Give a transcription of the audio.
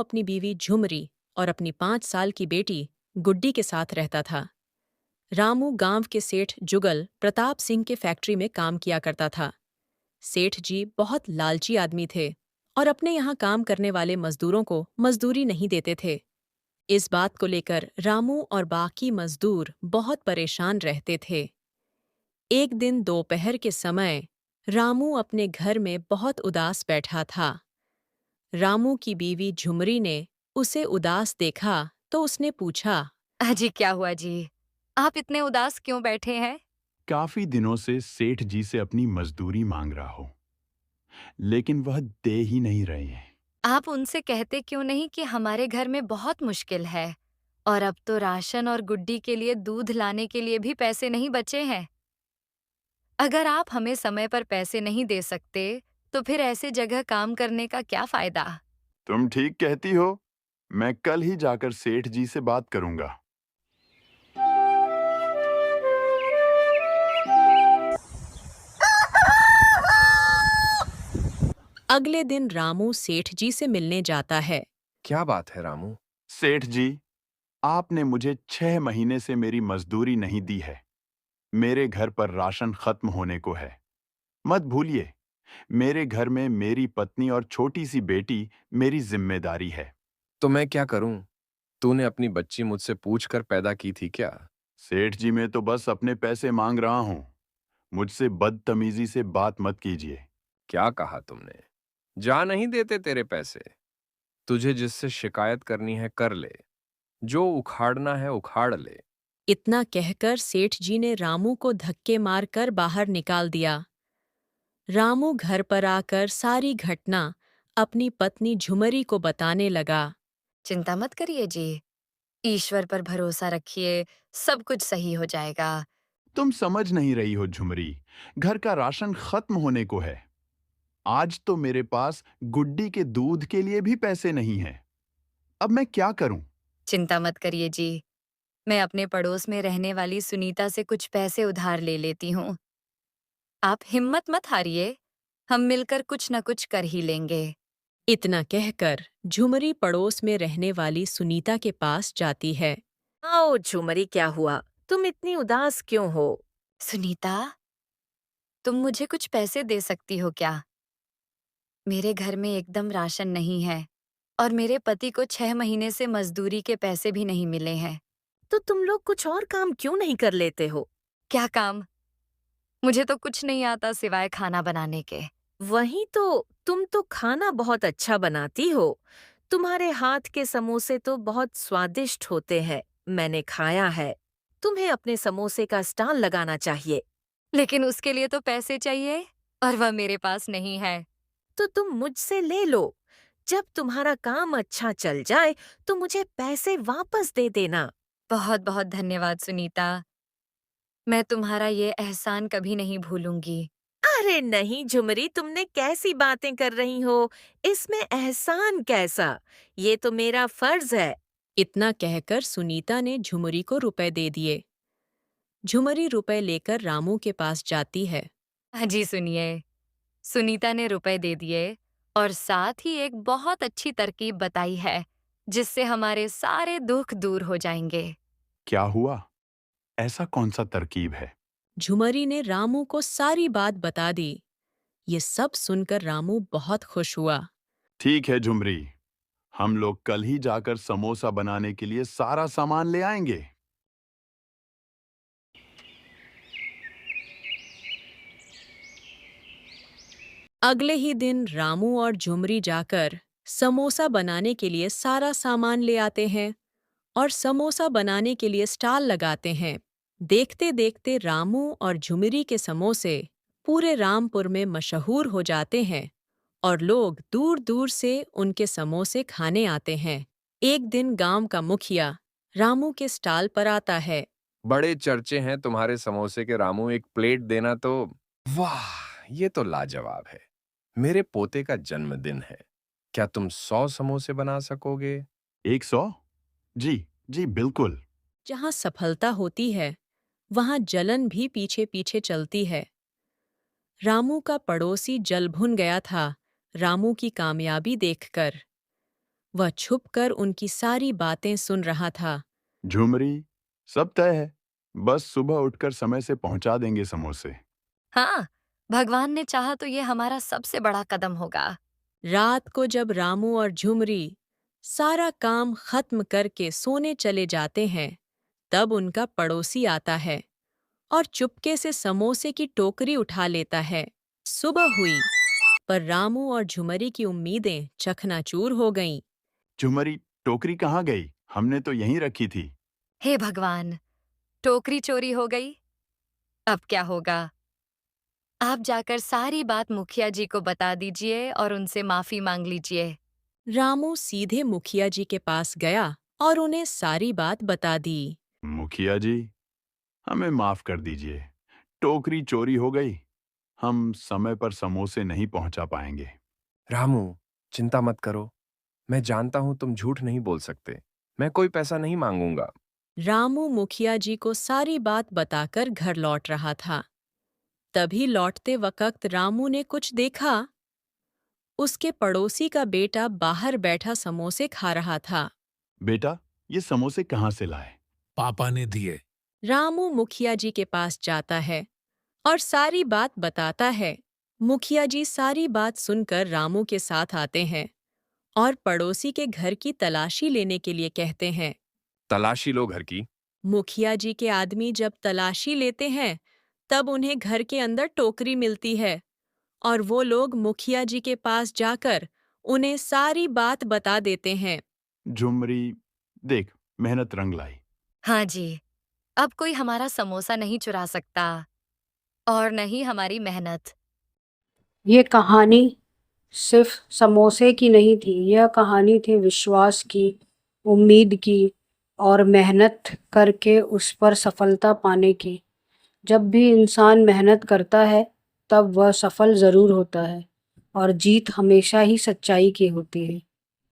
अपनी बीवी झुमरी और अपनी 5 साल की बेटी गुड्डी के साथ रहता था। रामू गांव के सेठ जुगल प्रताप सिंह के फैक्ट्री में काम किया करता था। सेठ जी बहुत लालची आदमी थे और अपने यहाँ काम करने वाले मजदूरों को मजदूरी नहीं देते थे। इस बात को लेकर रामू और बाकी मजदूर बहुत परेशान रहते थे। एक दिन दोपहर के समय रामू अपने घर में बहुत उदास बैठा था। रामू की बीवी झुमरी ने उसे उदास देखा तो उसने पूछा, अजी क्या हुआ जी? आप इतने उदास क्यों बैठे हैं? काफी दिनों से सेठ जी से अपनी मजदूरी मांग रहा हो, लेकिन वह दे ही नहीं रहे हैं। आप उनसे कहते क्यों नहीं कि हमारे घर में बहुत मुश्किल है और अब तो राशन और गुड्डी के लिए दूध लाने के लिए भी पैसे नहीं बचे हैं। अगर आप हमें समय पर पैसे नहीं दे सकते, तो फिर ऐसे जगह काम करने का क्या फायदा? तुम ठीक कहती हो। मैं कल ही जाकर सेठ जी से बात करूंगा। अगले दिन रामू सेठ जी से मिलने जाता है। क्या बात है रामू? सेठ जी, आपने मुझे 6 महीने से मेरी मजदूरी नहीं दी है। मेरे घर पर राशन खत्म होने को है। मत भूलिए, मेरे घर में मेरी पत्नी और छोटी सी बेटी मेरी जिम्मेदारी है। तो मैं क्या करूं? तूने अपनी बच्ची मुझसे पूछकर पैदा की थी क्या? सेठ जी, मैं तो बस अपने पैसे मांग रहा हूं। मुझसे बदतमीजी से बात मत कीजिए। क्या कहा तुमने? जा नहीं देते तेरे पैसे। तुझे जिससे शिकायत करनी है कर ले, जो उखाड़ना है उखाड़ ले। इतना कहकर सेठ जी ने रामू को धक्के मारकर बाहर निकाल दिया। रामू घर पर आकर सारी घटना अपनी पत्नी झुमरी को बताने लगा। चिंता मत करिए जी, ईश्वर पर भरोसा रखिए, सब कुछ सही हो जाएगा। तुम समझ नहीं रही हो झुमरी, घर का राशन खत्म होने को है। आज तो मेरे पास गुड्डी के दूध के लिए भी पैसे नहीं हैं। अब मैं क्या करूं? चिंता मत करिए जी, मैं अपने पड़ोस में रहने वाली सुनीता से कुछ पैसे उधार ले लेती हूँ। आप हिम्मत मत हारिए, हम मिलकर कुछ न कुछ कर ही लेंगे। इतना कहकर झुमरी पड़ोस में रहने वाली सुनीता के पास जाती है। आओ झुमरी, क्या हुआ? तुम इतनी उदास क्यों हो? सुनीता, तुम मुझे कुछ पैसे दे सकती हो क्या? मेरे घर में एकदम राशन नहीं है और मेरे पति को 6 महीने से मजदूरी के पैसे भी नहीं मिले हैं। तो तुम लोग कुछ और काम क्यों नहीं कर लेते हो? क्या काम? मुझे तो कुछ नहीं आता सिवाय खाना बनाने के। वही तो, तुम तो खाना बहुत अच्छा बनाती हो। तुम्हारे हाथ के समोसे तो बहुत स्वादिष्ट होते हैं, मैंने खाया है। तुम्हें अपने समोसे का स्टॉल लगाना चाहिए। लेकिन उसके लिए तो पैसे चाहिए और वह मेरे पास नहीं है। तो तुम मुझसे ले लो। जब तुम्हारा काम अच्छा चल जाए तो मुझे पैसे वापस दे देना। बहुत बहुत धन्यवाद सुनीता, मैं तुम्हारा ये एहसान कभी नहीं भूलूंगी। अरे नहीं झुमरी, तुमने कैसी बातें कर रही हो? इसमें एहसान कैसा? ये तो मेरा फर्ज है। इतना कहकर सुनीता ने झुमरी को रुपए दे दिए। झुमरी रुपए लेकर रामू के पास जाती है। जी सुनिए, सुनीता ने रुपए दे दिए और साथ ही एक बहुत अच्छी तरकीब बताई है, जिससे हमारे सारे दुख दूर हो जाएंगे। क्या हुआ? ऐसा कौन सा तरकीब है? झुमरी ने रामू को सारी बात बता दी। ये सब सुनकर रामू बहुत खुश हुआ। ठीक है झुमरी, हम लोग कल ही जाकर समोसा बनाने के लिए सारा सामान ले आएंगे। अगले ही दिन रामू और झुमरी जाकर समोसा बनाने के लिए सारा सामान ले आते हैं और समोसा बनाने के लिए स्टॉल लगाते हैं। देखते देखते रामू और झुमरी के समोसे पूरे रामपुर में मशहूर हो जाते हैं और लोग दूर दूर से उनके समोसे खाने आते हैं। एक दिन गांव का मुखिया रामू के स्टॉल पर आता है। बड़े चर्चे हैं तुम्हारे समोसे के रामू, एक प्लेट देना तो। वाह, ये तो लाजवाब है। मेरे पोते का जन्मदिन है। क्या तुम 100 समोसे बना सकोगे? 100? जी, जी बिल्कुल। जहां सफलता होती है वहां जलन भी पीछे पीछे चलती है। रामू का पड़ोसी जल भुन गया था रामू की कामयाबी देखकर। वह छुपकर उनकी सारी बातें सुन रहा था। झुमरी, सब तय है। बस सुबह उठकर समय से पहुंचा देंगे समोसे। हाँ, भगवान ने चाहा तो ये हमारा सबसे बड़ा कदम होगा। रात को जब रामू और झुमरी सारा काम खत्म करके सोने चले जाते हैं, तब उनका पड़ोसी आता है और चुपके से समोसे की टोकरी उठा लेता है। सुबह हुई, पर रामू और झुमरी की उम्मीदें चकनाचूर हो गईं। झुमरी, टोकरी कहाँ गई? हमने तो यहीं रखी थी। हे भगवान, टोकरी चोरी हो गई। अब क्या होगा? आप जाकर सारी बात मुखिया जी को बता दीजिए और उनसे माफी मांग लीजिए। रामू सीधे मुखिया जी के पास गया और उन्हें सारी बात बता दी। मुखिया जी, हमें माफ कर दीजिए। टोकरी चोरी हो गई। हम समय पर समोसे नहीं पहुंचा पाएंगे। रामू, चिंता मत करो। मैं जानता हूं तुम झूठ नहीं बोल सकते। मैं कोई पैसा नहीं मांगूंगा। रामू मुखिया जी को सारी बात बताकर घर लौट रहा था। तभी लौटते वक्त रामू ने कुछ देखा। उसके पड़ोसी का बेटा बाहर बैठा समोसे खा रहा था। बेटा, ये समोसे कहाँ से लाए? पापा ने दिए। रामू मुखिया जी के पास जाता है और सारी बात बताता है। मुखिया जी सारी बात सुनकर रामू के साथ आते हैं और पड़ोसी के घर की तलाशी लेने के लिए कहते हैं। तलाशी लो घर की। मुखिया जी के आदमी जब तलाशी लेते हैं, तब उन्हें घर के अंदर टोकरी मिलती है और वो लोग मुखिया जी के पास जाकर उन्हें सारी बात बता देते हैं। झुमरी, देख, मेहनत रंग लाई। हाँ जी, अब कोई हमारा समोसा नहीं चुरा सकता और न ही हमारी मेहनत। ये कहानी सिर्फ समोसे की नहीं थी, यह कहानी थी विश्वास की, उम्मीद की और मेहनत करके उस पर सफलता पाने की। जब भी इंसान मेहनत करता है, तब वह सफल ज़रूर होता है और जीत हमेशा ही सच्चाई की होती है।